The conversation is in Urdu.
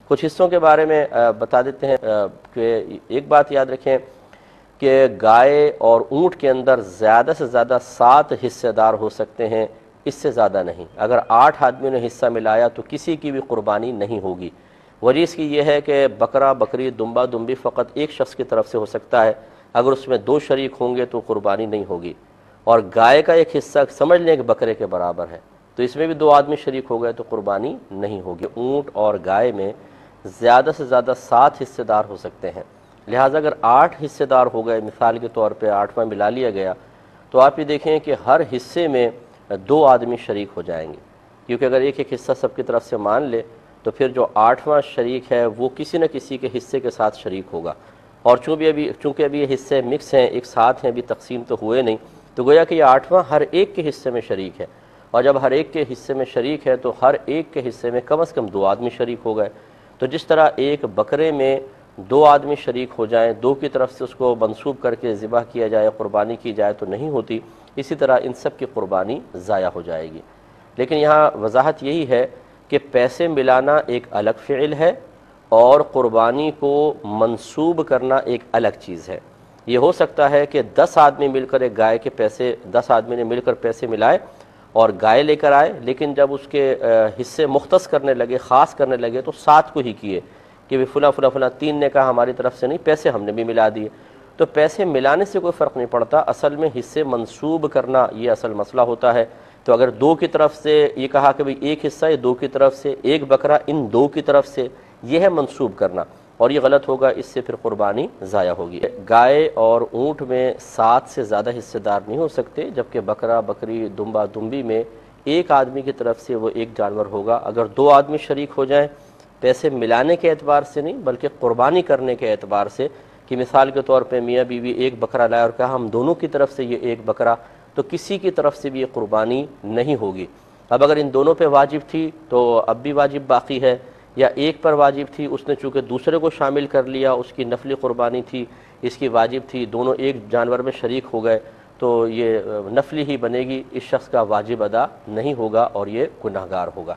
کچھ حصوں کے بارے میں بتا دیتے ہیں کہ ایک بات یاد رکھیں کہ گائے اور اونٹ کے اندر زیادہ سے زیادہ 7 حصے دار ہو سکتے ہیں، اس سے زیادہ نہیں۔ اگر 8 آدمیوں نے حصہ ملایا تو کسی کی بھی قربانی نہیں ہوگی۔ وجہ اس کی یہ ہے کہ بکرا بکری دمبا دمبی فقط ایک شخص کی طرف سے ہو سکتا ہے، اگر اس میں 2 شریک ہوں گے تو قربانی نہیں ہوگی۔ اور گائے کا ایک حصہ سمجھ لیں کہ بکرے کے برابر ہے، تو اس میں بھی 2 آدمی شریک ہو گئے تو قربانی نہیں ہوگی۔ اونٹ اور گائے میں زیادہ سے زیادہ 7 حصے دار ہو سکتے ہیں، لہٰذا اگر 8 حصے دار ہو گئے، مثال کے طور پہ 8واں ملا لیا گیا، تو آپ یہ دیکھیں کہ ہر حصے میں 2 آدمی شریک ہو جائیں گے، کیونکہ اگر ایک حصہ سب کی طرف سے مان لے تو پھر جو 8واں شریک ہے وہ کسی نہ کسی کے حصے کے ساتھ شریک ہوگا۔ اور چونکہ ابھی یہ حصے مکس ہیں، ایک ساتھ ہیں، ابھی تقسیم تو ہوئے نہیں، تو گویا کہ یہ 8واں ہر ایک کے حصے میں شریک ہے، اور جب ہر ایک کے حصے میں شریک ہے تو ہر ایک کے حصے میں کم از کم 2 آدمی شریک ہو گئے۔ تو جس طرح ایک بکرے میں 2 آدمی شریک ہو جائیں، 2 کی طرف سے اس کو منسوب کر کے ذبح کیا جائے، قربانی کی جائے تو نہیں ہوتی، اسی طرح ان سب کی قربانی ضائع ہو جائے گی۔ لیکن یہاں وضاحت یہی ہے کہ پیسے ملانا ایک الگ فعل ہے اور قربانی کو منسوب کرنا ایک الگ چیز ہے۔ یہ ہو سکتا ہے کہ 10 آدمی مل کر ایک گائے کے پیسے، 10 آدمی نے مل کر پیسے ملائے اور گائے لے کر آئے، لیکن جب اس کے حصے مختص کرنے لگے، خاص کرنے لگے تو 7 کو ہی کیے کہ فلاں 3 نے کہا ہماری طرف سے نہیں، پیسے ہم نے بھی ملا دیے۔ تو پیسے ملانے سے کوئی فرق نہیں پڑتا، اصل میں حصے منسوب کرنا یہ اصل مسئلہ ہوتا ہے۔ تو اگر 2 کی طرف سے یہ کہا کہ بھئی ایک حصہ ہے 2 کی طرف سے، ایک بکرا ان 2 کی طرف سے، یہ ہے منسوب کرنا، اور یہ غلط ہوگا، اس سے پھر قربانی ضائع ہوگی۔ گائے اور اونٹ میں 7 سے زیادہ حصے دار نہیں ہو سکتے، جبکہ بکرا بکری دمبا دمبی میں ایک آدمی کی طرف سے وہ ایک جانور ہوگا۔ اگر 2 آدمی شریک ہو جائیں، پیسے ملانے کے اعتبار سے نہیں بلکہ قربانی کرنے کے اعتبار سے، کہ مثال کے طور پہ میاں بیوی ایک بکرا لائے اور کہا ہم دونوں کی طرف سے یہ ایک بکرا، تو کسی کی طرف سے بھی یہ قربانی نہیں ہوگی۔ اب اگر ان دونوں پہ واجب تھی تو اب بھی واجب باقی ہے، یا ایک پر واجب تھی، اس نے چونکہ دوسرے کو شامل کر لیا، اس کی نفلی قربانی تھی، اس کی واجب تھی، دونوں ایک جانور میں شریک ہو گئے، تو یہ نفلی ہی بنے گی، اس شخص کا واجب ادا نہیں ہوگا اور یہ گناہگار ہوگا۔